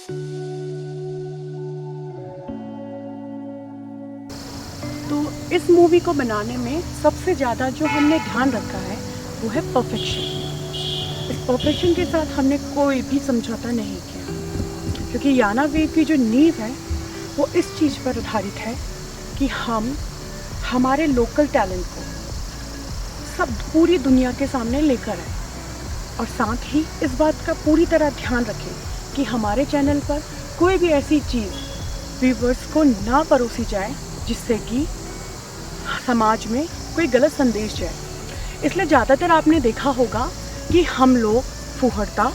तो इस मूवी को बनाने में सबसे ज़्यादा जो हमने ध्यान रखा है वो है परफेक्शन। इस परफेक्शन के साथ हमने कोई भी समझौता नहीं किया, क्योंकि याना वेव की जो नींव है वो इस चीज़ पर आधारित है कि हम हमारे लोकल टैलेंट को सब पूरी दुनिया के सामने लेकर आए, और साथ ही इस बात का पूरी तरह ध्यान रखें कि हमारे चैनल पर कोई भी ऐसी चीज़ व्यूवर्स को ना परोसी जाए जिससे कि समाज में कोई गलत संदेश जाए। इसलिए ज़्यादातर आपने देखा होगा कि हम लोग फुहड़ता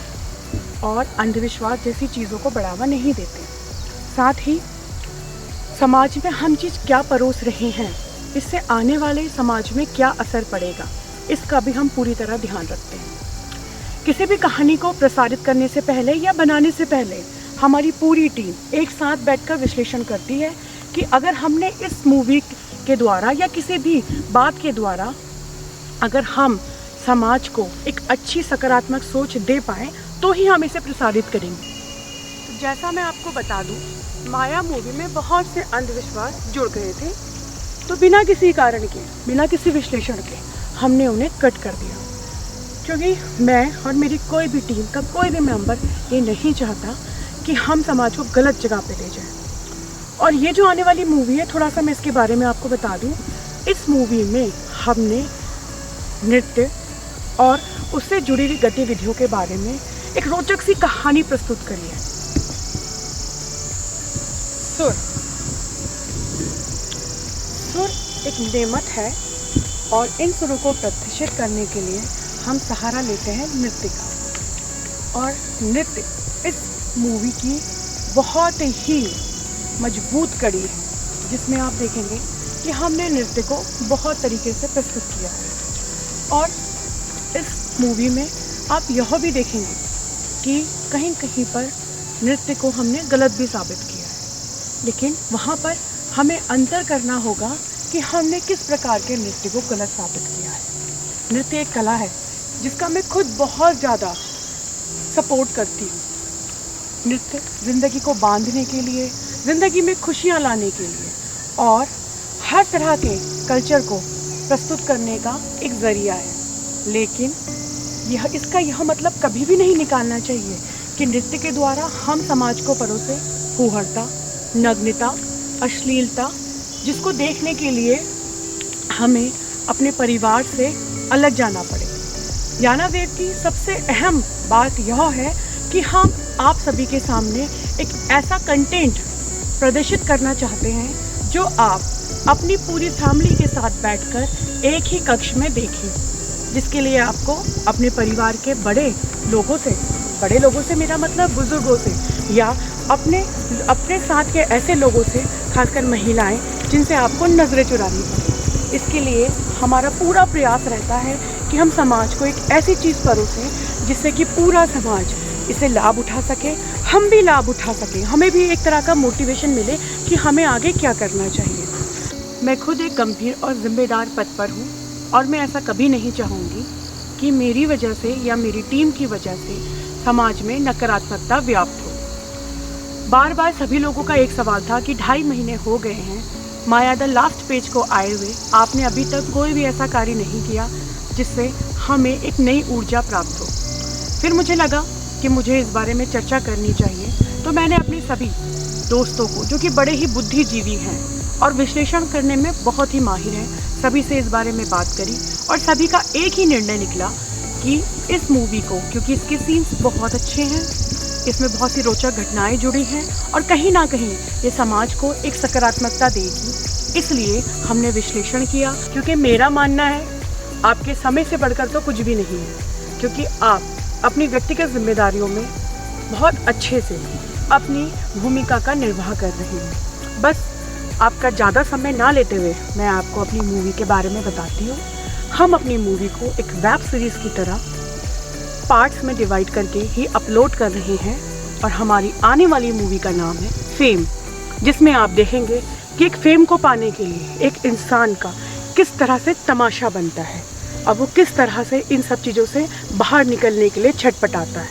और अंधविश्वास जैसी चीज़ों को बढ़ावा नहीं देते। साथ ही समाज में हम चीज़ क्या परोस रहे हैं, इससे आने वाले समाज में क्या असर पड़ेगा, इसका भी हम पूरी तरह ध्यान रखते हैं। किसी भी कहानी को प्रसारित करने से पहले या बनाने से पहले हमारी पूरी टीम एक साथ बैठकर विश्लेषण करती है कि अगर हमने इस मूवी के द्वारा या किसी भी बात के द्वारा अगर हम समाज को एक अच्छी सकारात्मक सोच दे पाएँ तो ही हम इसे प्रसारित करेंगे। तो जैसा मैं आपको बता दूं, माया मूवी में बहुत से अंधविश्वास जुड़ गए थे, तो बिना किसी कारण के, बिना किसी विश्लेषण के हमने उन्हें कट कर दिया, क्योंकि मैं और मेरी कोई भी टीम का कोई भी मेंबर ये नहीं चाहता कि हम समाज को गलत जगह पे ले जाएं। और ये जो आने वाली मूवी है, थोड़ा सा मैं इसके बारे में आपको बता दूं। इस मूवी में हमने नृत्य और उससे जुड़ी हुई गतिविधियों के बारे में एक रोचक सी कहानी प्रस्तुत करी है। सुर एक नेमत है, और इन सुरों को प्रतिष्ठित करने के लिए हम सहारा लेते हैं नृत्य का। और नृत्य इस मूवी की बहुत ही मजबूत कड़ी है, जिसमें आप देखेंगे कि हमने नृत्य को बहुत तरीके से प्रस्तुत किया है। और इस मूवी में आप यह भी देखेंगे कि कहीं कहीं पर नृत्य को हमने गलत भी साबित किया है, लेकिन वहाँ पर हमें अंतर करना होगा कि हमने किस प्रकार के नृत्य को गलत साबित किया है। नृत्य एक कला है जिसका मैं खुद बहुत ज़्यादा सपोर्ट करती हूँ। नृत्य ज़िंदगी को बांधने के लिए, ज़िंदगी में खुशियाँ लाने के लिए और हर तरह के कल्चर को प्रस्तुत करने का एक ज़रिया है। लेकिन इसका यह मतलब कभी भी नहीं निकालना चाहिए कि नृत्य के द्वारा हम समाज को परोसे फुहड़ता, नग्नता, अश्लीलता, जिसको देखने के लिए हमें अपने परिवार से अलग जाना पड़े। याना वेव की सबसे अहम बात यह है कि हम आप सभी के सामने एक ऐसा कंटेंट प्रदर्शित करना चाहते हैं जो आप अपनी पूरी फैमिली के साथ बैठकर एक ही कक्ष में देखें, जिसके लिए आपको अपने परिवार के बड़े लोगों से मेरा मतलब बुजुर्गों से, या अपने साथ के ऐसे लोगों से, खासकर महिलाएं जिनसे आपको नज़रें चुरानी पड़े। इसके लिए हमारा पूरा प्रयास रहता है कि हम समाज को एक ऐसी चीज़ परोसें जिससे कि पूरा समाज इसे लाभ उठा सके, हम भी लाभ उठा सकें, हमें भी एक तरह का मोटिवेशन मिले कि हमें आगे क्या करना चाहिए। मैं खुद एक गंभीर और जिम्मेदार पद पर हूँ, और मैं ऐसा कभी नहीं चाहूँगी कि मेरी वजह से या मेरी टीम की वजह से समाज में नकारात्मकता व्याप्त हो। बार बार सभी लोगों का एक सवाल था कि 2.5 महीने हो गए हैं माया द लास्ट पेज को आए हुए, आपने अभी तक कोई भी ऐसा कार्य नहीं किया जिससे हमें एक नई ऊर्जा प्राप्त हो। फिर मुझे लगा कि मुझे इस बारे में चर्चा करनी चाहिए, तो मैंने अपने सभी दोस्तों को, जो कि बड़े ही बुद्धिजीवी हैं और विश्लेषण करने में बहुत ही माहिर हैं, सभी से इस बारे में बात करी, और सभी का एक ही निर्णय निकला कि इस मूवी को, क्योंकि इसके सीन्स बहुत अच्छे हैं, इसमें बहुत सी रोचक घटनाएं जुड़ी हैं और कहीं ना कहीं ये समाज को एक सकारात्मकता देगी, इसलिए हमने विश्लेषण किया। क्योंकि मेरा मानना है आपके समय से बढ़कर तो कुछ भी नहीं है, क्योंकि आप अपनी व्यक्तिगत जिम्मेदारियों में बहुत अच्छे से अपनी भूमिका का निर्वाह कर रहे हैं। बस आपका ज़्यादा समय ना लेते हुए मैं आपको अपनी मूवी के बारे में बताती हूँ। हम अपनी मूवी को एक वेब सीरीज़ की तरह पार्ट्स में डिवाइड करके ही अपलोड कर रहे हैं, और हमारी आने वाली मूवी का नाम है फेम, जिसमें आप देखेंगे कि एक फेम को पाने के लिए एक इंसान का किस तरह से तमाशा बनता है और वो किस तरह से इन सब चीज़ों से बाहर निकलने के लिए छटपटाता है।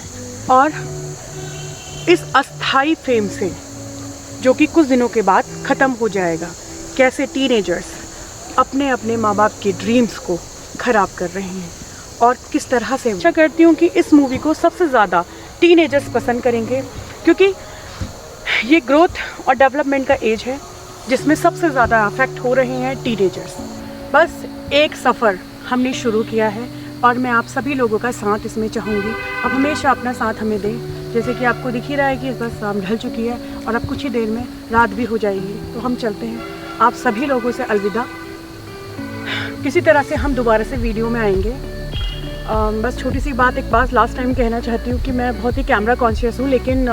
और इस अस्थाई फेम से, जो कि कुछ दिनों के बाद ख़त्म हो जाएगा, कैसे टीनेजर्स अपने अपने माँ बाप के ड्रीम्स को ख़राब कर रहे हैं और किस तरह से। आशा करती हूँ कि इस मूवी को सबसे ज़्यादा टीनेजर्स पसंद करेंगे, क्योंकि ये ग्रोथ और डेवलपमेंट का एज है जिसमें सबसे ज़्यादा अफेक्ट हो रहे हैं टीनेजर्स। बस एक सफ़र हमने शुरू किया है और मैं आप सभी लोगों का साथ इसमें चाहूँगी। अब हमेशा अपना साथ हमें दें। जैसे कि आपको दिख ही रहा है कि बस शाम ढल चुकी है और अब कुछ ही देर में रात भी हो जाएगी, तो हम चलते हैं। आप सभी लोगों से अलविदा। किसी तरह से हम दोबारा से वीडियो में आएंगे। बस छोटी सी बात, एक बात लास्ट टाइम कहना चाहती हूँ कि मैं बहुत ही कैमरा कॉन्शियस हूँ, लेकिन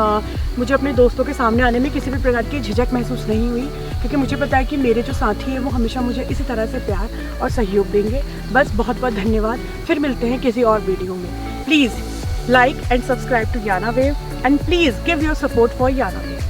मुझे अपने दोस्तों के सामने आने में किसी भी प्रकार की झिझक महसूस नहीं हुई, क्योंकि मुझे पता है कि मेरे जो साथी हैं वो हमेशा मुझे इसी तरह से प्यार और सहयोग देंगे। बस बहुत बहुत धन्यवाद। फिर मिलते हैं किसी और वीडियो में। Please like and subscribe to Yana Wave and please give your support for Yana wave.